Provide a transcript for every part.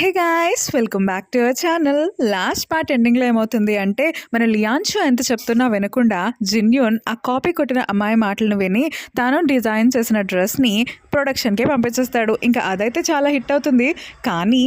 Hey guys, welcome back to our channel. Last part ఎండింగ్లో ఏమవుతుంది అంటే, మన లియాన్షు ఎంత చెప్తున్నా వినకుండా జిన్యూన్ ఆ కాపీ కొట్టిన అమ్మాయి మాటలను విని తాను డిజైన్ చేసిన డ్రెస్ని ప్రొడక్షన్కి పంపించేస్తాడు. ఇంకా అదైతే చాలా హిట్ అవుతుంది. కానీ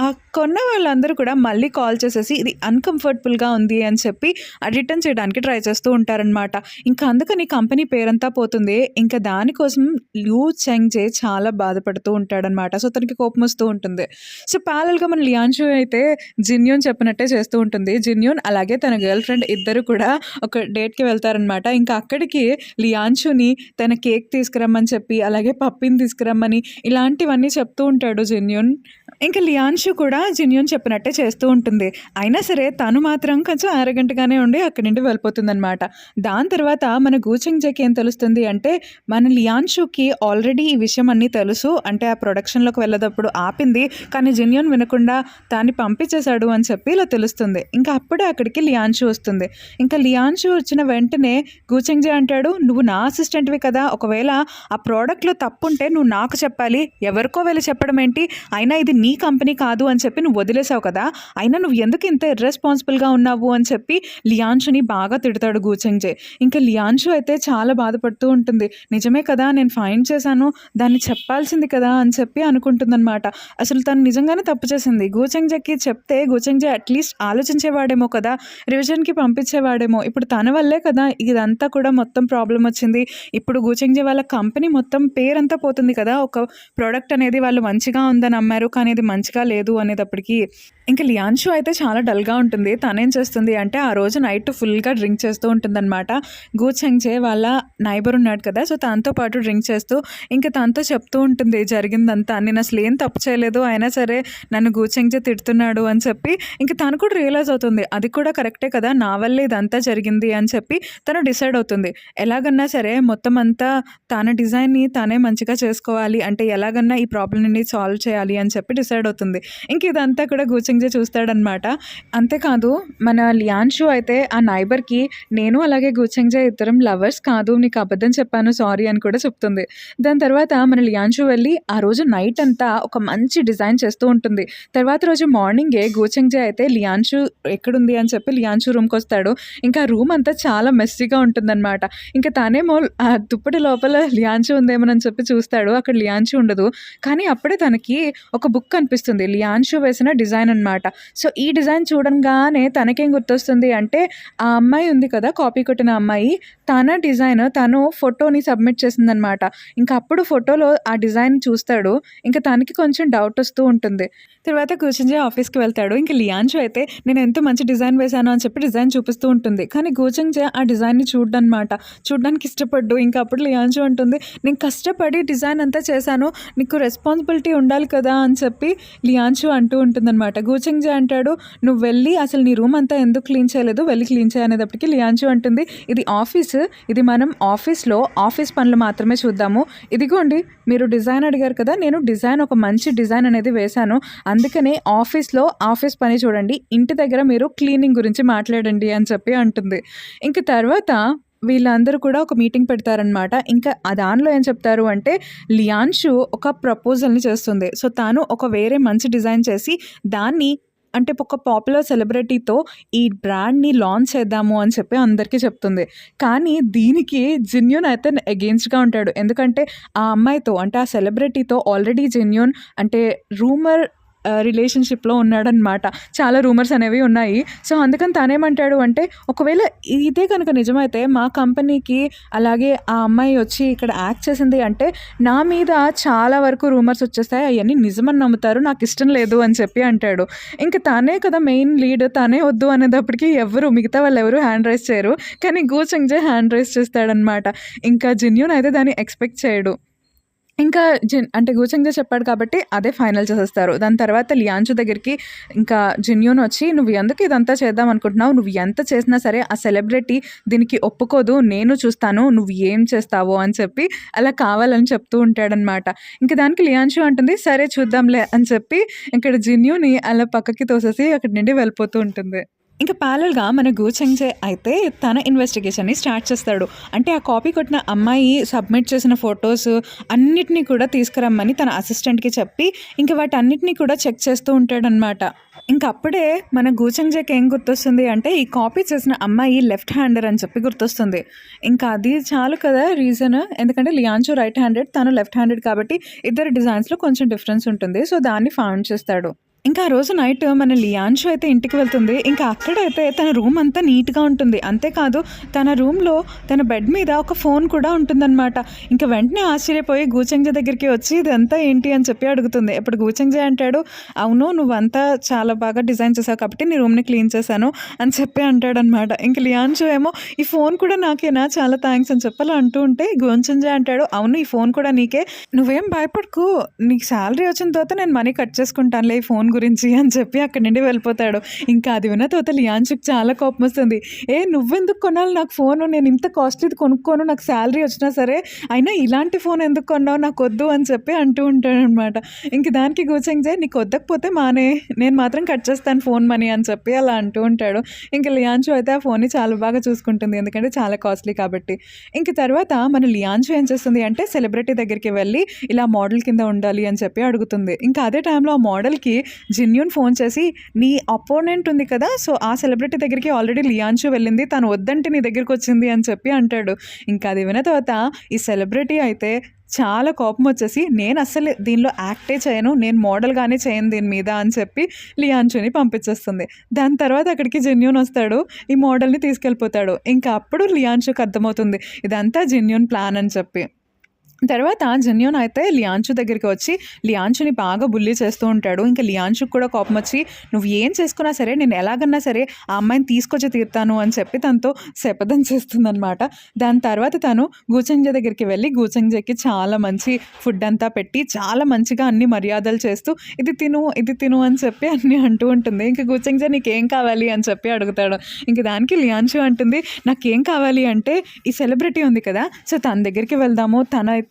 ఆ కొన్న వాళ్ళందరూ కూడా మళ్ళీ కాల్ చేసేసి ఇది అన్కంఫర్టబుల్గా ఉంది అని చెప్పి రిటర్న్ చేయడానికి ట్రై చేస్తూ ఉంటారనమాట. ఇంకా అందుకని కంపెనీ పేరంతా పోతుంది. ఇంకా దానికోసం లూ చెంగ్జే చాలా బాధపడుతూ ఉంటాడనమాట. సో తనకి కోపం వస్తూ ఉంటుంది. సో ప్యారల్గా మన లియాన్షు అయితే జిన్యూన్ చెప్పినట్టే చేస్తూ ఉంటుంది. జిన్యూన్ అలాగే తన గర్ల్ ఫ్రెండ్ ఇద్దరు కూడా ఒక డేట్కి వెళ్తారనమాట. ఇంకా అక్కడికి లియాన్షుని తన కేక్ తీసుకురమ్మని చెప్పి అలాగే పప్పిని తీసుకురమ్మని ఇలాంటివన్నీ చెప్తూ ఉంటాడు జిన్యూన్. ఇంకా లియాన్షు కూడా జిన్యూన్ చెప్పినట్టే చేస్తూ ఉంటుంది. అయినా సరే తను మాత్రం కొంచెం అరగంటగానే ఉండి అక్కడి నుండి వెళ్ళిపోతుందనమాట. దాని తర్వాత మన గూచెంగ్జేకి ఏం తెలుస్తుంది అంటే, మన లియాన్షుకి ఆల్రెడీ ఈ విషయం అన్నీ తెలుసు. అంటే ఆ ప్రొడక్షన్లోకి వెళ్ళేటప్పుడు ఆపింది, కానీ జిన్యూన్ వినకుండా దాన్ని పంపించేశాడు అని చెప్పి ఇలా తెలుస్తుంది. ఇంకా అప్పుడే అక్కడికి లియాన్షు వస్తుంది. ఇంకా లియాన్షు వచ్చిన వెంటనే గూచెంగ్జే అంటాడు, నువ్వు నా అసిస్టెంట్వి కదా, ఒకవేళ ఆ ప్రోడక్ట్లో తప్పుంటే నువ్వు నాకు చెప్పాలి, ఎవరికో వెళ్ళి చెప్పడం ఏంటి, అయినా ఇది నీ కంపెనీ కాదు అని చెప్పి నువ్వు వదిలేసావు కదా, అయినా నువ్వు ఎందుకు ఇంత ఇర్రెస్పాన్సిబుల్గా ఉన్నావు అని చెప్పి లియాన్షుని బాగా తిడతాడు గూచెంగ్జే. ఇంకా లియాన్షు అయితే చాలా బాధపడుతూ ఉంటుంది. నిజమే కదా, నేను ఫైన్ చేశాను, దాన్ని చెప్పాల్సింది కదా అని చెప్పి అనుకుంటుందన్నమాట. అసలు తను నిజంగానే తప్పు చేసింది. గూచెంగ్జేకి చెప్తే గూచెంగ్జే అట్లీస్ట్ ఆలోచించేవాడేమో కదా, రివిజన్కి పంపించేవాడేమో. ఇప్పుడు తన వల్లే కదా ఇదంతా కూడా మొత్తం ప్రాబ్లం వచ్చింది. ఇప్పుడు గూచెంగ్జే వాళ్ళ కంపెనీ మొత్తం పేరంతా పోతుంది కదా. ఒక ప్రోడక్ట్ అనేది వాళ్ళు మంచిగా ఉందని అమ్మారు, కానీ ఇది మంచిగా లేదు అనేటప్పటికి ఇంకా లియాన్షు అయితే చాలా డల్గా ఉంటుంది. తనేం చేస్తుంది అంటే, ఆ రోజు నైట్ ఫుల్గా డ్రింక్ చేస్తూ ఉంటుందన్నమాట. గూచెంగ్జే వాళ్ళ నైబర్ ఉన్నాడు కదా, సో తనతో పాటు డ్రింక్ చేస్తూ ఇంకా తనతో చెప్తూ ఉంటుంది జరిగిందంతా. నేను అసలు ఏం తప్పు చేయలేదు, అయినా సరే నన్ను గూచెంగ్జే తిడుతున్నాడు అని చెప్పి ఇంకా తను కూడా రియలైజ్ అవుతుంది, అది కూడా కరెక్టే కదా, నా వల్లే ఇదంతా జరిగింది అని చెప్పి తను డిసైడ్ అవుతుంది. ఎలాగన్నా సరే మొత్తం అంతా తన డిజైన్ని తనే మంచిగా చేసుకోవాలి, అంటే ఎలాగన్నా ఈ ప్రాబ్లమ్ని సాల్వ్ చేయాలి అని చెప్పి డిసైడ్ అవుతుంది. ఇంక ఇదంతా కూడా గూచెంగ్జే చూస్తాడనమాట. అంతేకాదు మన లియాన్షు అయితే ఆ నైబర్కి, నేను అలాగే గూచెంగ్జే ఇద్దరం లవర్స్ కాదు, నీకు అబద్ధం చెప్పాను, సారీ అని కూడా చెప్తుంది. దాని తర్వాత మన లియాన్షు వెళ్ళి ఆ రోజు నైట్ అంతా ఒక మంచి డిజైన్ చేస్తూ ఉంటుంది. తర్వాత రోజు మార్నింగే గూచెంగ్జే అయితే లియాన్షు ఎక్కడుంది అని చెప్పి లియాన్షు రూమ్కి వస్తాడు. ఇంకా రూమ్ అంతా చాలా మెస్సీగా ఉంటుందన్నమాట. ఇంకా తనేమో ఆ దుప్పటి లోపల లియాన్షు ఉందేమోనని చెప్పి చూస్తాడు, అక్కడ లియాన్షు ఉండదు. కానీ అప్పుడే తనకి ఒక బుక్ కనిపిస్తుంది, లియాన్షు వేసిన డిజైన్ అనమాట. సో ఈ డిజైన్ చూడంగానే తనకేం గుర్తొస్తుంది అంటే, ఆ అమ్మాయి ఉంది కదా కాపీ కొట్టిన అమ్మాయి, తన డిజైన్ తను ఫోటోని సబ్మిట్ చేసిందనమాట. ఇంకా అప్పుడు ఫోటోలో ఆ డిజైన్ చూస్తాడు. ఇంకా తనకి కొంచెం డౌట్ వస్తూ ఉంటుంది. తర్వాత గూచెంగ్జే ఆఫీస్కి వెళ్తాడు. ఇంకా లియాన్షు అయితే నేను ఎంతో మంచి డిజైన్ వేశాను అని చెప్పి డిజైన్ చూపిస్తూ ఉంటుంది. కానీ గూచెంగ్జే ఆ డిజైన్ని చూడడానికి ఇష్టపడ్డు. ఇంకా అప్పుడు లియాన్షు అంటుంది, నేను కష్టపడి డిజైన్ అంతా చేశాను, నీకు రెస్పాన్సిబిలిటీ ఉండాలి కదా అని చెప్పి లియాన్షు అంటూ ఉంటుందన్నమాట. గూచెంగ్జే అంటాడు, నువ్వు వెళ్ళి అసలు నీ రూమ్ అంతా ఎందుకు క్లీన్ చేయలేదు, వెళ్ళి క్లీన్ చేయనేటప్పటికి లియాన్షు అంటుంది, ఇది ఆఫీసు, ఇది మనం ఆఫీస్లో ఆఫీస్ పనులు మాత్రమే చూద్దాము. ఇదిగోండి మీరు డిజైన్ అడిగారు కదా, నేను డిజైన్ ఒక మంచి డిజైన్ అనేది వేశాను, అందుకనే ఆఫీస్లో ఆఫీస్ పని చూడండి, ఇంటి దగ్గర మీరు క్లీనింగ్ గురించి మాట్లాడండి అని చెప్పి అంటుంది. ఇంక తర్వాత వీళ్ళందరూ కూడా ఒక మీటింగ్ పెడతారనమాట. ఇంకా దానిలో ఏం చెప్తారు అంటే, లియాన్షు ఒక ప్రపోజల్ని చేస్తుంది. సో తాను ఒక వేరే మంచి డిజైన్ చేసి దాన్ని అంటే ఒక పాపులర్ సెలబ్రిటీతో ఈ బ్రాండ్ని లాంచ్ చేద్దాము అని చెప్పి అందరికీ చెప్తుంది. కానీ దీనికి జిన్యూన్ అయితే అగెయిన్స్ట్గా ఉంటాడు. ఎందుకంటే ఆ అమ్మాయితో అంటే ఆ సెలబ్రిటీతో ఆల్రెడీ జిన్యూన్ అంటే రూమర్ రిలేషన్షిప్లో ఉన్నాడనమాట. చాలా రూమర్స్ అనేవి ఉన్నాయి. సో అందుకని తనేమంటాడు అంటే, ఒకవేళ ఇదే కనుక నిజమైతే మా కంపెనీకి అలాగే ఆ అమ్మాయి వచ్చి ఇక్కడ యాక్ట్ చేసింది అంటే నా మీద చాలా వరకు రూమర్స్ వచ్చేస్తాయి, అవన్నీ నిజమని నమ్ముతారు, నాకు ఇష్టం లేదు అని చెప్పి అంటాడు. ఇంకా తనే కదా మెయిన్ లీడ్, తనే వద్దు అనేటప్పటికి మిగతా వాళ్ళు ఎవరు హ్యాండ్ రైజ్ చేయరు. కానీ గూచెంగ్జే హ్యాండ్ రైజ్ చేస్తాడనమాట. ఇంకా జిన్యూన్ అయితే దాన్ని ఎక్స్పెక్ట్ చేయడు. ఇంకా అంటే గూచెంగ్జే చెప్పాడు కాబట్టి అదే ఫైనల్ చేసేస్తారు. దాని తర్వాత లియాన్షు దగ్గరికి ఇంకా జిన్యూన్ వచ్చి, నువ్వు ఎందుకు ఇదంతా చేద్దాం అనుకుంటున్నావు, నువ్వు ఎంత చేసినా సరే ఆ సెలబ్రిటీ దీనికి ఒప్పుకోదు, నేను చూస్తాను నువ్వు ఏం చేస్తావో అని చెప్పి అలా కావాలని చెప్తూ ఉంటాడనమాట. ఇంకా దానికి లియాన్షు అంటుంది, సరే చూద్దాంలే అని చెప్పి ఇక్కడ జిన్యూని అలా పక్కకి తోసేసి అక్కడి నుండి వెళ్ళిపోతూ ఉంటుంది. ఇంకా ప్యారలల్‌గా మన గు చెంగ్‌జే అయితే తన ఇన్వెస్టిగేషన్‌ని స్టార్ట్ చేస్తాడు. అంటే ఆ కాపీ కొట్టిన అమ్మాయి సబ్మిట్ చేసిన ఫోటోస్ అన్నిటిని కూడా తీసుకురమ్మని తన అసిస్టెంట్‌కి చెప్పి, ఇంక వాటన్నిటిని కూడా చెక్ చేస్తూ ఉంటాడనమాట. ఇంక అప్పుడే మన గు చెంగ్‌జేకి ఏం గుర్తొస్తుంది అంటే, ఈ కాపీ చేసిన అమ్మాయి లెఫ్ట్ హ్యాండర్ అని చెప్పి గుర్తొస్తుంది. ఇంకా అది చాలు కదా రీజన్. ఎందుకంటే లియాంచో రైట్ హ్యాండెడ్, తను లెఫ్ట్ హ్యాండెడ్ కాబట్టి ఇద్దరి డిజైన్స్‌లో కొంచెం డిఫరెన్స్ ఉంటుంది. సో, దాన్ని ఫౌండ్ చేస్తాడు. ఇంకా ఆ రోజు నైట్ మన లియాన్షు అయితే ఇంటికి వెళ్తుంది. ఇంకా అక్కడైతే తన రూమ్ అంతా నీట్‌గా ఉంటుంది. అంతేకాదు తన రూమ్‌లో తన బెడ్ మీద ఒక ఫోన్ కూడా ఉంటుందనమాట. ఇంక వెంటనే ఆశ్చర్యపోయి గూచెంగ్జే దగ్గరికి వచ్చి ఇదంతా ఏంటి అని చెప్పి అడుగుతుంది. అప్పుడు గూచెంగ్జే అంటాడు, "అవును, నువ్వంతా చాలా బాగా డిజైన్ చేసావు కాబట్టి నీ రూమ్‌ని క్లీన్ చేశాను" అని చెప్పి అంటాడనమాట. ఇంక లియాన్షు ఏమో, "ఈ ఫోన్ కూడా నాకేనా? చాలా థాంక్స్" అని చెప్పి అలా అంటూ ఉంటే గూచెంగ్జే అంటాడు, "అవును, ఈ ఫోన్ కూడా నీకే. నువ్వేం భయపడకు. నీకు సాలరీ వచ్చిన తర్వాత నేను మనీ కట్ చేసుకుంటానులే ఈ ఫోన్ గురించి" అని చెప్పి అక్కడి నుండి వెళ్ళిపోతాడు. ఇంకా అది విన్న తర్వాత లియాన్షుకి చాలా కోపం వస్తుంది. "నువ్వెందుకు కొనాలి నాకు ఫోను? నేను ఇంత కాస్ట్లీది కొనుక్కోను, నాకు సాలరీ వచ్చినా సరే. అయినా ఇలాంటి ఫోన్ ఎందుకు కొన్నావు? నాకొద్దు" అని చెప్పి అంటూ ఉంటాడనమాట. ఇంక దానికి గూచెంగ్జే, "నీకు వద్దకపోతే మానే, నేను మాత్రం కట్ చేస్తాను ఫోన్ మనీ" అని చెప్పి అలా అంటూ ఉంటాడు. ఇంక లియాన్షు అయితే ఆ ఫోన్‌ని చాలా బాగా చూసుకుంటుంది. ఎందుకంటే చాలా కాస్ట్లీ కాబట్టి. ఇంక తర్వాత మన లియాన్షు ఏం చేస్తుంది అంటే సెలబ్రిటీ దగ్గరికి వెళ్ళి ఇలా మోడల్ కింద ఉండాలి అని చెప్పి అడుగుతుంది. ఇంకా అదే టైంలో ఆ మోడల్‌కి జిన్యూన్ ఫోన్ చేసి, "నీ అపోనెంట్ ఉంది కదా! సో, ఆ సెలబ్రిటీ దగ్గరికి ఆల్రెడీ లియాన్షు వెళ్ళింది. తను వద్దంటే నీ దగ్గరికొచ్చింది" అని చెప్పి అంటాడు. ఇంకా అది విన్న తర్వాత ఈ సెలబ్రిటీ అయితే చాలా కోపం వచ్చేసి, "నేనస్సలు దీనిలో యాక్టే చేయను. నేను మోడల్‌గానే చేయను దీని మీద" అని చెప్పి లియాన్షుని పంపించేస్తుంది. దాని తర్వాత అక్కడికి జిన్యూన్ వస్తాడు. ఈ మోడల్‌ని తీసుకెళ్ళిపోతాడు. ఇంకా అప్పుడు లియాన్షుకి అర్థమవుతుంది ఇదంతా జిన్యూన్ ప్లాన్ అని చెప్పి. తర్వాత జిన్యూన్ అయితే లియాన్షు దగ్గరికి వచ్చి లియాన్షుని బాగా బుల్లీ చేస్తూ ఉంటాడు. ఇంకా లియాన్షుకి కూడా కోపం వచ్చి, "నువ్వు ఏం చేసుకున్నా సరే నేను ఎలాగన్నా సరే ఆ అమ్మాయిని తీసుకొచ్చి తీరుతాను" అని చెప్పి తనతో శపథం చేస్తుందనమాట. దాని తర్వాత తను గూచెంగ్జే దగ్గరికి వెళ్ళి గూచెంగ్జేకి చాలా మంచి ఫుడ్ అంతా పెట్టి చాలా మంచిగా అన్ని మర్యాదలు చేస్తూ, "ఇది తిను, ఇది తిను" అని చెప్పి అన్నీ అంటూ ఉంటుంది. ఇంక గూచెంగ్జే, "నీకేం కావాలి" అని చెప్పి అడుగుతాడు. ఇంక దానికి లియాన్షు అంటుంది, "నాకేం కావాలి అంటే ఈ సెలబ్రిటీ ఉంది కదా! సో, తన దగ్గరికి వెళ్దాము. తనైతే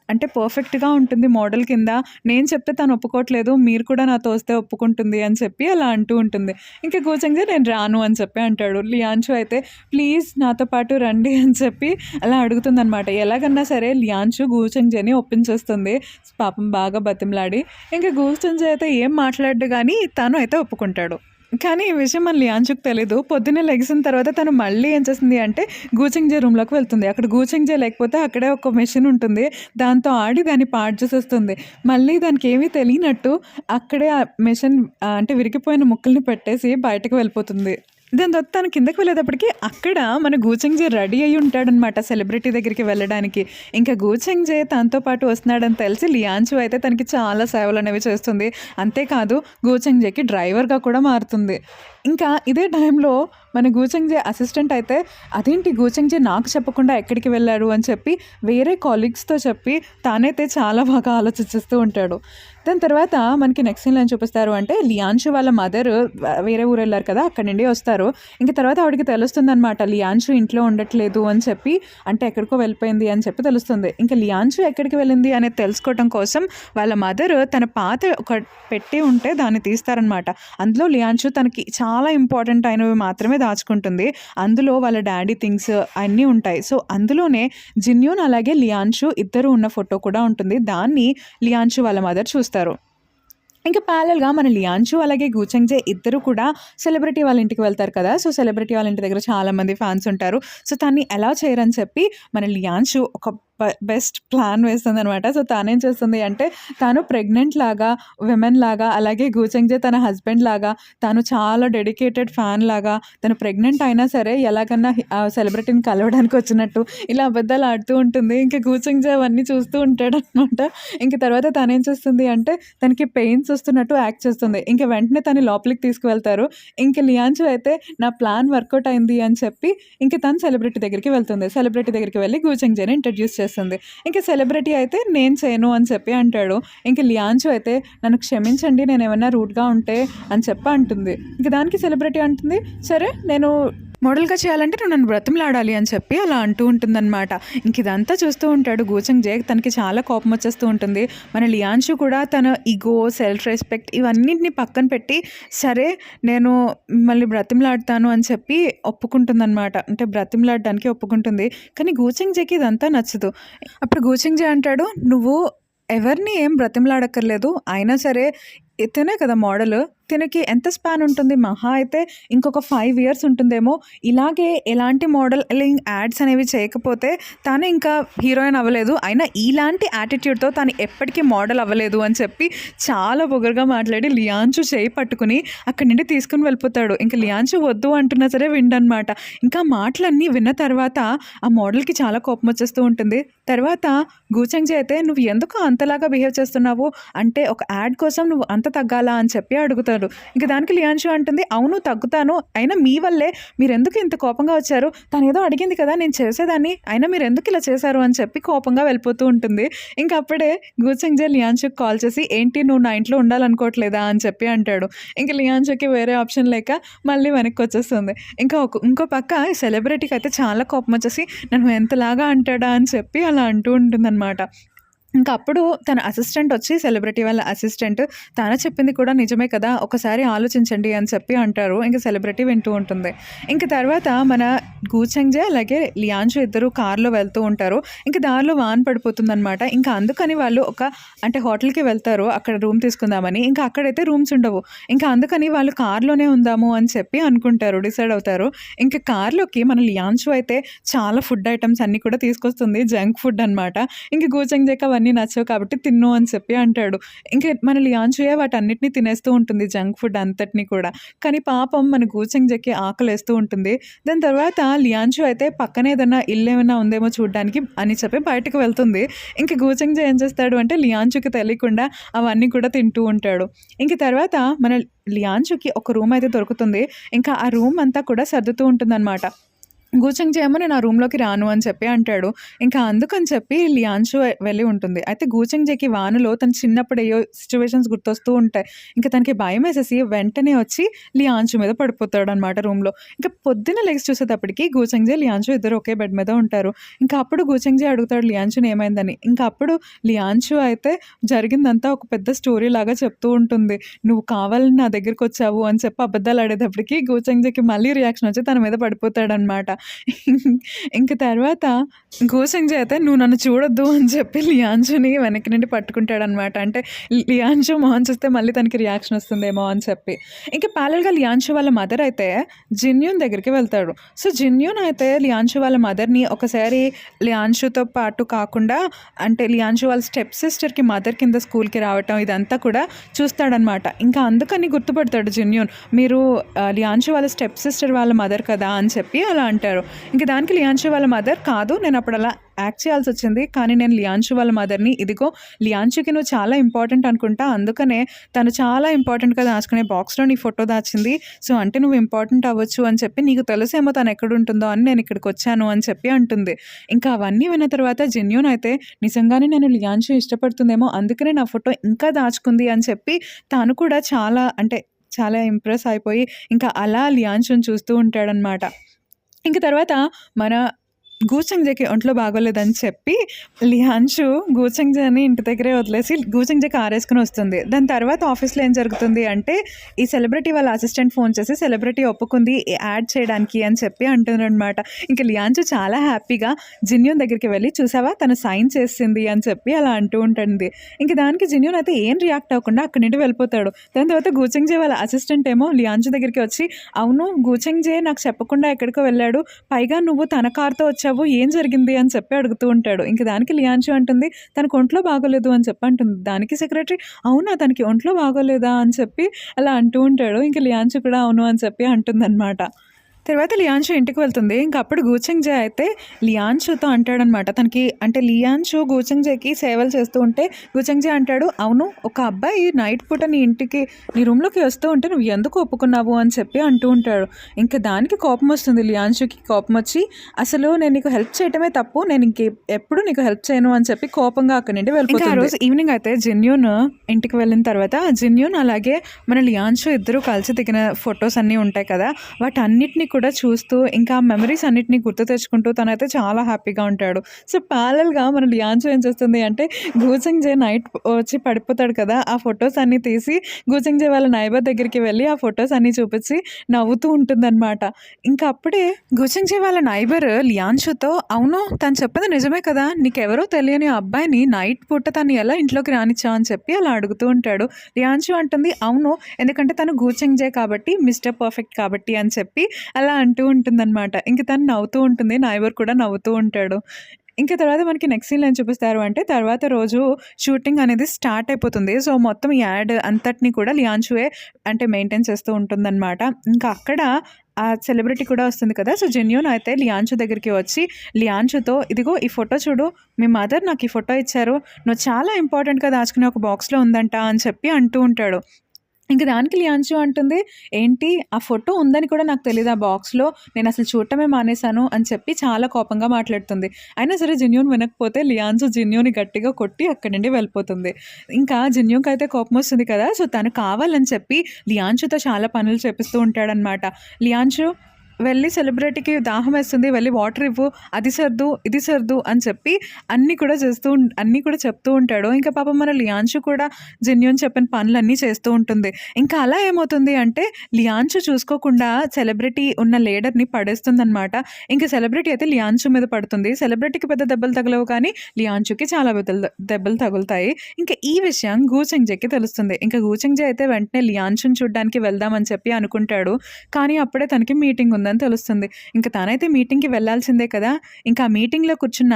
అంటే పర్ఫెక్ట్‌గా ఉంటుంది మోడల్ కింద. నేను చెప్తే తను ఒప్పుకోవట్లేదు. మీరు కూడా నాతో వస్తే ఒప్పుకుంటుంది" అని చెప్పి అలా అంటూ ఉంటుంది. ఇంకా గూచెంగ్జే, "నేను రాను" అని చెప్పి అంటాడు. లియాన్షు అయితే, "ప్లీజ్ నాతో పాటు రండి" అని చెప్పి అలా అడుగుతుందనమాట. ఎలాగన్నా సరే లియాన్షు గూచెంగ్జేని ఒప్పించేస్తుంది. పాపం బాగా బతిమలాడి. ఇంకా గూచెంగ్జే అయితే ఏం మాట్లాడడు గానీ తను అయితే ఒప్పుకుంటాడు. కానీ ఈ విషయం మన లియాన్షుకి తెలీదు. పొద్దున్నే లెగిసిన తర్వాత తను మళ్ళీ ఏం చేస్తుంది అంటే గూచెంగ్జే రూమ్‌లోకి వెళ్తుంది. అక్కడ గూచెంగ్జే లేకపోతే అక్కడే ఒక మెషిన్ ఉంటుంది. దాంతో ఆడి దాన్ని పాడు చేసేస్తుంది. మళ్ళీ దానికేమీ తెలియనట్టు అక్కడే ఆ మెషిన్ అంటే విరిగిపోయిన ముక్కల్ని పెట్టేసి బయటకు వెళ్ళిపోతుంది. దాని తర్వాత తను కిందకి వెళ్ళేటప్పటికి అక్కడ మన గూచెంగ్జే రెడీ అయ్యి ఉంటాడనమాట సెలబ్రిటీ దగ్గరికి వెళ్ళడానికి. ఇంకా గూచెంగ్జే తనతో పాటు వస్తున్నాడని తెలిసి లియాన్షు అయితే తనకి చాలా సేవలనేవి చేస్తుంది. అంతేకాదు గూచెంగ్జేకి డ్రైవర్‌గా కూడా మారుతుంది. ఇంకా ఇదే టైంలో మన గూచెంగ్జే అసిస్టెంట్ అయితే, "అదేంటి గూచెంగ్జే నాకు చెప్పకుండా ఎక్కడికి వెళ్ళాడు" అని చెప్పి వేరే కొలీగ్స్‌తో చెప్పి తానైతే చాలా బాగా ఆలోచించేస్తూ ఉంటాడు. దాని తర్వాత మనకి నెక్స్ట్ సీన్‌లో ఏం చూపిస్తారు అంటే లియాన్షు వాళ్ళ మదర్ వేరే ఊరు వెళ్లారు కదా! అక్కడి నుండి వస్తారు. ఇంక తర్వాత ఆవిడకి తెలుస్తుందనమాట లియాన్షు ఇంట్లో ఉండట్లేదు అని చెప్పి, అంటే ఎక్కడికో వెళ్ళిపోయింది అని చెప్పి తెలుస్తుంది. ఇంకా లియాన్షు ఎక్కడికి వెళ్ళింది అనేది తెలుసుకోవడం కోసం వాళ్ళ మదర్ తన పాత ఒక పెట్టి ఉంటే దాన్ని తీస్తారనమాట. అందులో లియాన్షు తనకి చాలా ఇంపార్టెంట్ అయినవి మాత్రమే దాచుకుంటుంది. అందులో వాళ్ళ డాడీ థింగ్స్ అన్నీ ఉంటాయి. సో, అందులోనే జిన్యూన్ అలాగే లియాన్షు ఇద్దరు ఉన్న ఫోటో కూడా ఉంటుంది. దాన్ని లియాన్షు వాళ్ళ మదర్ చూస్తారు. ఇంకా ప్యారలల్‌గా మన లియాన్షు అలాగే గూచెంగ్జే ఇద్దరు కూడా సెలబ్రిటీ వాళ్ళ ఇంటికి వెళ్తారు కదా! సో, సెలబ్రిటీ వాళ్ళ ఇంటి దగ్గర చాలామంది ఫ్యాన్స్ ఉంటారు. సో, తన్ని ఎలా చేయరని చెప్పి మన లియాన్షు ఒక బెస్ట్ ప్లాన్ వేస్తుందనమాట. సో, తానేం చేస్తుంది అంటే తాను ప్రెగ్నెంట్ లాగా, విమెన్ లాగా, అలాగే గూచెంగ్జే తన హస్బెండ్ లాగా, తాను చాలా డెడికేటెడ్ ఫ్యాన్ లాగా, తను ప్రెగ్నెంట్ అయినా సరే ఎలాగన్నా ఆ సెలబ్రిటీని కలవడానికి వచ్చినట్టు ఇలా అబద్ధాలు ఆడుతూ ఉంటుంది. ఇంకా గూచెంగ్జే అవన్నీ చూస్తూ ఉంటాడనమాట. ఇంక తర్వాత తనేం చేస్తుంది అంటే తనకి పెయిన్స్ వస్తున్నట్టు యాక్ట్ చేస్తుంది. ఇంక వెంటనే తను లోపలికి తీసుకువెళ్తారు. ఇంక లియాన్షు అయితే నా ప్లాన్ వర్కౌట్ అయింది అని చెప్పి ఇంక తను సెలబ్రిటీ దగ్గరికి వెళ్తుంది. సెలబ్రిటీ దగ్గరికి వెళ్ళి గూచెంగ్జేని ఇంట్రడ్యూస్ చేస్తుంది. ఇంక సెలబ్రిటీ అయితే నేను చేయను అని చెప్పి అంటాడు. ఇంక లియాన్షు అయితే నన్ను క్షమించండి, నేనేమన్నా రూడ్‌గా ఉంటే అని చెప్పి అంటుంది. ఇంక దానికి సెలబ్రిటీ అంటుంది, సరే నేను మోడల్‌గా చేయాలంటే నువ్వు నన్ను బ్రతిమలాడాలి అని చెప్పి అలా అంటూ ఉంటుందనమాట. ఇంక ఇదంతా చూస్తూ ఉంటాడు గూచెంగ్ జే. తనకి చాలా కోపం వచ్చేస్తూ ఉంటుంది. మన లియాన్షు కూడా తన ఇగో, సెల్ఫ్ రెస్పెక్ట్ ఇవన్నిటిని పక్కన పెట్టి సరే నేను మిమ్మల్ని బ్రతిమలాడతాను అని చెప్పి ఒప్పుకుంటుందనమాట. అంటే బ్రతిమలాడడానికి ఒప్పుకుంటుంది. కానీ గూచెంగ్ జేకి ఇదంతా నచ్చదు. అప్పుడు గూచెంగ్ జే అంటాడు, "నువ్వు ఎవరిని ఏం బ్రతిమలాడక్కర్లేదు. అయినా సరే తినే కదా మోడల్. తినకి ఎంత స్పాన్ ఉంటుంది? మహా అయితే ఇంకొక 5 ఇయర్స్ ఉంటుందేమో. ఇలాగే ఎలాంటి మోడలింగ్ యాడ్స్ అనేవి చేయకపోతే తను ఇంకా హీరోయిన్ అవ్వలేదు. అయినా ఇలాంటి యాటిట్యూడ్‌తో తను ఎప్పటికీ మోడల్ అవ్వలేదు" అని చెప్పి చాలా పొగరుగా మాట్లాడి లియాన్షు చేయి పట్టుకుని అక్కడి నుండి తీసుకొని వెళ్ళిపోతాడు. ఇంక లియాన్షు వద్దు అంటున్నా సరే వినడనమాట. ఇంకా మాటలన్నీ విన్న తర్వాత ఆ మోడల్‌కి చాలా కోపం వచ్చేస్తూ ఉంటుంది. తర్వాత గూచెంగ్ జే అయితే, "నువ్వు ఎందుకు అంతలాగా బిహేవ్ చేస్తున్నావు? అంటే ఒక యాడ్ కోసం నువ్వు అంత తగ్గాలా?" అని చెప్పి అడుగుతాడు. ఇంక దానికి లియాన్షు అంటుంది, "అవును తగ్గుతాను. అయినా మీ వల్లే. మీరెందుకు ఇంత కోపంగా వచ్చారు? తనేదో అడిగింది కదా, నేను చేసేదాన్ని. అయినా మీరెందుకు ఇలా చేశారు?" అని చెప్పి కోపంగా వెళ్ళిపోతూ ఉంటుంది. ఇంక అప్పుడే గూచెంగ్ జే లియాన్షుకి కాల్ చేసి, "ఏంటి నువ్వు నా ఇంట్లో ఉండాలనుకోవట్లేదా?" అని చెప్పి అంటాడు. ఇంక లియాన్షుకి వేరే ఆప్షన్ లేక మళ్ళీ వెనక్కి వచ్చేస్తుంది. ఇంకా ఇంకో పక్క సెలబ్రిటీకి అయితే చాలా కోపం వచ్చేసి, "నన్ను ఎంతలాగా అంటాడా?" అని చెప్పి అలా అంటూ ఉంటుందన్నమాట. ఇంక అప్పుడు తన అసిస్టెంట్ వచ్చి, సెలబ్రిటీ వాళ్ళ అసిస్టెంట్, "తను చెప్పింది కూడా నిజమే కదా, ఒకసారి ఆలోచించండి" అని చెప్పి అంటారు. ఇంక సెలబ్రిటీ వింటూ ఉంటుంది. ఇంక తర్వాత మన గూచెంగ్ జే అలాగే లియాన్షు ఇద్దరు కార్‌లో వెళ్తూ ఉంటారు. ఇంక దారిలో వాన పడిపోతుందనమాట. ఇంకా అందుకని వాళ్ళు అంటే హోటల్‌కి వెళ్తారు అక్కడ రూమ్ తీసుకుందామని. ఇంకా అక్కడైతే రూమ్స్ ఉండవు. ఇంకా అందుకని వాళ్ళు కార్‌లోనే ఉందాము అని చెప్పి అనుకుంటారు, డిసైడ్ అవుతారు. ఇంక కార్‌లోకి మన లియాన్షు అయితే చాలా ఫుడ్ ఐటెమ్స్ అన్నీ కూడా తీసుకొస్తుంది. జంక్ ఫుడ్ అనమాట. ఇంక గూచెంగ్ జేకి అవన్నీ నచ్చవు కాబట్టి తిను అని చెప్పి అంటాడు. ఇంక మన లియాన్షుయే వాటన్నిటిని తినేస్తూ ఉంటుంది, జంక్ ఫుడ్ అంతటిని కూడా. కానీ పాపం మన గూచెంగ్ జేకి ఆకలేస్తూ ఉంటుంది. దాని తర్వాత లియాన్షు అయితే పక్కన ఏదైనా ఇల్లు ఏమైనా ఉందేమో చూడడానికి అని చెప్పి బయటకు వెళ్తుంది. ఇంక గూచెంగ్ జే ఏం చేస్తాడు అంటే లియాన్షుకి తెలియకుండా అవన్నీ కూడా తింటూ ఉంటాడు. ఇంక తర్వాత మన లియాన్షుకి ఒక రూమ్ అయితే దొరుకుతుంది. ఇంకా ఆ రూమ్ అంతా కూడా సర్దుతూ ఉంటుందన్నమాట. గూచెంగ్ జే ఏమో, "నేను ఆ రూమ్‌లోకి రాను" అని చెప్పి అంటాడు. ఇంకా అందుకని చెప్పి లియాన్షు వెళ్ళి ఉంటుంది. అయితే గూచెంగ్ జేకి వానలో తను చిన్నప్పుడు ఏయో సిట్యుయేషన్స్ గుర్తొస్తూ ఉంటాయి. ఇంక తనకి భయమేసేసి వెంటనే వచ్చి లియాన్షు మీద పడిపోతాడనమాట రూమ్‌లో. ఇంక పొద్దున్న లెగిసి చూసేటప్పటికి గూచెంగ్ జే, లియాన్షు ఇద్దరు ఒకే బెడ్ మీద ఉంటారు. ఇంకా అప్పుడు గూచెంగ్ జే అడుగుతాడు లియాన్షుని ఏమైందని. ఇంకా అప్పుడు లియాన్షు అయితే జరిగిందంతా ఒక పెద్ద స్టోరీ లాగా చెప్తూ ఉంటుంది. "నువ్వు కావాలని నా దగ్గరికొచ్చావు" అని చెప్పి అబద్ధాలు ఆడేటప్పటికి గూచెంగ్ జేకి మళ్ళీ రియాక్షన్ వచ్చి తన మీద పడిపోతాడనమాట. ఇంక తర్వాత గూచెంగ్ జే అయితే, "నువ్వు నన్ను చూడొద్దు" అని చెప్పి లియాన్షుని వెనక్కి నుండి పట్టుకుంటాడనమాట. అంటే లియాన్షు మొహం చూస్తే మళ్ళీ తనకి రియాక్షన్ వస్తుందేమో అని చెప్పి. ఇంక ప్యారలల్‌గా లియాన్షు వాళ్ళ మదర్ అయితే జిన్యూన్ దగ్గరికి వెళ్తాడు. సో జిన్యూన్ అయితే లియాన్షు వాళ్ళ మదర్‌ని ఒకసారి లియాన్షుతో పాటు కాకుండా అంటే లియాన్షు వాళ్ళ స్టెప్ సిస్టర్‌కి మదర్ కింద స్కూల్‌కి రావటం ఇదంతా కూడా చూస్తాడనమాట. ఇంకా అందుకని గుర్తుపడతాడు జిన్యూన్, "మీరు లియాన్షు వాళ్ళ స్టెప్ సిస్టర్ వాళ్ళ మదర్ కదా" అని చెప్పి అలా అంటారు. ఇంక దానికి లియాన్షు వాళ్ళ మదర్, "కాదు, నేను అప్పుడు అలా యాక్ట్ చేయాల్సి వచ్చింది. కానీ నేను లియాన్షు వాళ్ళ మదర్‌ని. ఇదిగో లియాన్షుకి నువ్వు చాలా ఇంపార్టెంట్ అనుకుంటా. అందుకనే తను చాలా ఇంపార్టెంట్‌గా దాచుకునే బాక్స్‌లో నీ ఫోటో దాచింది. సో అంటే నువ్వు ఇంపార్టెంట్ అవ్వచ్చు అని చెప్పి నీకు తెలుసేమో తను ఎక్కడుంటుందో అని నేను ఇక్కడికి వచ్చాను" అని చెప్పి అంటుంది. ఇంకా అవన్నీ విన్న తర్వాత జిన్యూన్ అయితే, "నిజంగానే నేను లియాన్షు ఇష్టపడుతుందేమో, అందుకనే నా ఫోటో ఇంకా దాచుకుంది" అని చెప్పి తను కూడా చాలా ఇంప్రెస్ అయిపోయి ఇంకా అలా లియాన్షుని చూస్తూ ఉంటాడనమాట. ఇంక తర్వాత మన గూచెంగ్ జేకి ఒంట్లో బాగోలేదని చెప్పి లియాన్షు గూచెంగ్ జేని ఇంటి దగ్గరే వదిలేసి గూచెంగ్ జే కారేసుకొని వస్తుంది. దాని తర్వాత ఆఫీస్‌లో ఏం జరుగుతుంది అంటే, ఈ సెలబ్రిటీ వాళ్ళ అసిస్టెంట్ ఫోన్ చేసి సెలబ్రిటీ ఒప్పుకుంది యాడ్ చేయడానికి అని చెప్పి అంటుందనమాట. ఇంక లియాన్షు చాలా హ్యాపీగా జిన్యూన్ దగ్గరికి వెళ్ళి, "చూసావా తను సైన్ చేసింది" అని చెప్పి అలా అంటూ ఉంటుంది. ఇంక దానికి జిన్యూన్ అయితే ఏం రియాక్ట్ అవ్వకుండా అక్కడి నుండి వెళ్ళిపోతాడు. దాని తర్వాత గూచెంగ్ జే వాళ్ళ అసిస్టెంట్ ఏమో లియాన్షు దగ్గరికి వచ్చి, "అవును, గూచెంగ్ జే నాకు చెప్పకుండా ఎక్కడికో వెళ్ళాడు. పైగా నువ్వు తన కార్‌తో వచ్చావు, ఏం జరిగింది" అని చెప్పి అడుగుతూ ఉంటాడు. ఇంక దానికి లియాన్షు అంటుంది, "తనకు ఒంట్లో బాగోలేదు" అని చెప్పి అంటుంది. దానికి సెక్రటరీ, "అవునా, తనకి ఒంట్లో బాగోలేదా" అని చెప్పి అలా అంటూ ఉంటాడు. ఇంక లియాన్షు కూడా అవును అని చెప్పి అంటుందన్నమాట. తర్వాత లియాన్షు ఇంటికి వెళ్తుంది. ఇంక అప్పుడు గూచెంగ్ జే అయితే లియాన్షుతో అంటాడనమాట. తనకి అంటే లియాన్షు గూచెంగ్ జేకి సేవలు చేస్తూ ఉంటే గూచెంగ్ జే అంటాడు, "అవును, ఒక అబ్బాయి నైట్ పూట నీ రూమ్‌లోకి వస్తూ ఉంటే నువ్వు ఎందుకు ఒప్పుకున్నావు" అని చెప్పి అంటూ ఉంటాడు. ఇంక దానికి కోపం వస్తుంది లియాన్షుకి. కోపం వచ్చి, "అసలు నేను నీకు హెల్ప్ చేయటమే తప్పు, నేను ఎప్పుడు నీకు హెల్ప్ చేయను" అని చెప్పి కోపంగా అక్కడి నుండి వెళ్ళిపోతుంది. ఇంకా ఆ రోజు ఈవినింగ్ అయితే జిన్యూన్ ఇంటికి వెళ్ళిన తర్వాత జిన్యూన్ అలాగే మన లియాన్షు ఇద్దరు కలిసి దిగిన ఫొటోస్ అన్నీ ఉంటాయి కదా, వాటన్నిటిని కూడా చూస్తూ ఇంకా మెమరీస్ అన్నిటిని గుర్తు తెచ్చుకుంటూ తనైతే చాలా హ్యాపీగా ఉంటాడు. సో, ప్యారలల్‌గా మన లియాంచో ఏం చేస్తుంది అంటే గూజెంగ్జే నైట్ వచ్చి పడిపోతాడు కదా! ఆ ఫోటోస్ అన్నీ తీసి గూజెంగ్జే వాళ్ళ నైబర్ దగ్గరికి వెళ్ళి ఆ ఫోటోస్ అన్నీ చూపించి నవ్వుతూ ఉంటుందనమాట. ఇంకా అప్పుడే గూజెంగ్జే వాళ్ళ నైబర్ లియాంచోతో "అవును తను చెప్పింది నిజమే కదా! నీకెవరో తెలియని ఆ అబ్బాయిని నైట్ పూట తన్ని ఎలా ఇంట్లోకి రానిచ్చావు" అని చెప్పి అలా అడుగుతూ ఉంటాడు. లియాంచో అంటుంది "అవును. ఎందుకంటే తను గూచెంగ్జే కాబట్టి మిస్టర్ పర్ఫెక్ట్ కాబట్టి" అని చెప్పి అలా అంటూ ఉంటుందనమాట. ఇంక తను నవ్వుతూ ఉంటుంది. నైబర్ కూడా నవ్వుతూ ఉంటాడు. ఇంక తర్వాత మనకి నెక్స్ట్ సీన్‌లో ఏం చూపిస్తారు అంటే తర్వాత రోజు షూటింగ్ అనేది స్టార్ట్ అయిపోతుంది. సో, మొత్తం ఈ యాడ్ అంతటిని కూడా లియాంచుయే అంటే మెయింటైన్ చేస్తూ ఉంటుందనమాట. ఇంకా అక్కడ ఆ సెలబ్రిటీ కూడా వస్తుంది కదా! సో, జెన్యూన్ అయితే లియాంచో దగ్గరికి వచ్చి లియాంచోతో "ఇదిగో ఈ ఫోటో చూడు. మీ మదర్ నాకు ఈ ఫోటో ఇచ్చారు. నువ్వు చాలా ఇంపార్టెంట్‌గా దాచుకునే ఒక బాక్స్‌లో ఉందంట" అని చెప్పి అంటూ ఉంటాడు. ఇంక దానికి లియాంచో అంటుంది, "ఏంటి ఆ ఫోటో ఉందని కూడా నాకు తెలీదా బాక్స్‌లో? నేనసలు చూడటమే మానేశాను" అని చెప్పి చాలా కోపంగా మాట్లాడుతుంది. అయినా సరే జిన్యూన్ వినకపోతే లియాంచో జిన్యూని గట్టిగా కొట్టి అక్కడి నుండి వెళ్ళిపోతుంది. ఇంకా జిన్యూన్‌కైతే కోపమొస్తుంది కదా! సో, తను కావాలని చెప్పి లియాంచోతో చాలా పనులు చేపిస్తూ ఉంటాడనమాట. లియాంచో వెళ్ళి సెలబ్రిటీకి దాహమేస్తుంది. వెళ్ళి వాటర్ ఇవ్వు, అది సర్దు, ఇది సర్దు అని చెప్పి అన్నీ కూడా చెప్తూ ఉంటాడు. ఇంకా పాపం మన లియాంచో కూడా జెన్యూన్ చెప్పిన పనులన్నీ చేస్తూ ఉంటుంది. ఇంకా అలా ఏమవుతుంది అంటే లియాంచో చూసుకోకుండా సెలబ్రిటీ ఉన్న లీడర్‌ని పడేస్తుందనమాట. ఇంక సెలబ్రిటీ అయితే లియాంచో మీద పడుతుంది. సెలబ్రిటీకి పెద్ద దెబ్బలు తగలవు కానీ లియాంచోకి చాలా దెబ్బలు తగులుతాయి. ఇంకా ఈ విషయం గూచెంగ్జేకి తెలుస్తుంది. ఇంకా గూచెంగ్జే అయితే వెంటనే లియాంచోని చూడ్డానికి వెళ్దామని చెప్పి అనుకుంటాడు. కానీ అప్పుడే తనకి మీటింగ్ ఉందని తెలుస్తుంది. ఇంక తనైతే మీటింగ్‌కి వెళ్ళాల్సిందే కదా! ఇంకా ఆ మీటింగ్‌లో కూర్చున్న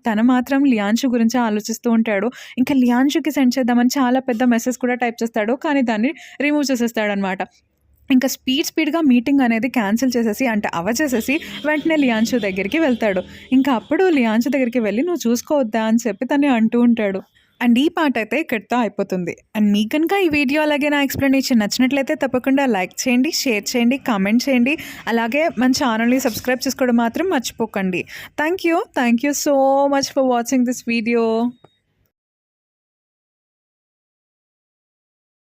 తను మాత్రం లియాంచో గురించే ఆలోచిస్తూ ఉంటాడు. ఇంకా లియాంచోకి సెండ్ చేద్దామని చాలా పెద్ద మెసేజ్ కూడా టైప్ చేస్తాడు. కానీ దాన్ని రిమూవ్ చేసేస్తాడనమాట. ఇంకా స్పీడ్‌గా మీటింగ్ అనేది క్యాన్సిల్ చేసేసి అంటే అవ్వచేసేసి వెంటనే లియాంచో దగ్గరికి వెళ్తాడు. ఇంకా అప్పుడు లియాంచో దగ్గరికి వెళ్ళి "నువ్వు చూసుకోవద్దా" అని చెప్పి తను అంటూ ఉంటాడు. అండ్ ఈ పార్ట్ అయితే ఇక్కడితో అయిపోతుంది. అండ్ మీకు కనుక ఈ వీడియో అలాగే నా ఎక్స్‌ప్లనేషన్ నచ్చినట్లయితే తప్పకుండా లైక్ చేయండి, షేర్ చేయండి, కామెంట్ చేయండి. అలాగే మన ఛానల్‌ని సబ్స్క్రైబ్ చేసుకోవడం మాత్రం మర్చిపోకండి. Thank you so much for watching this video.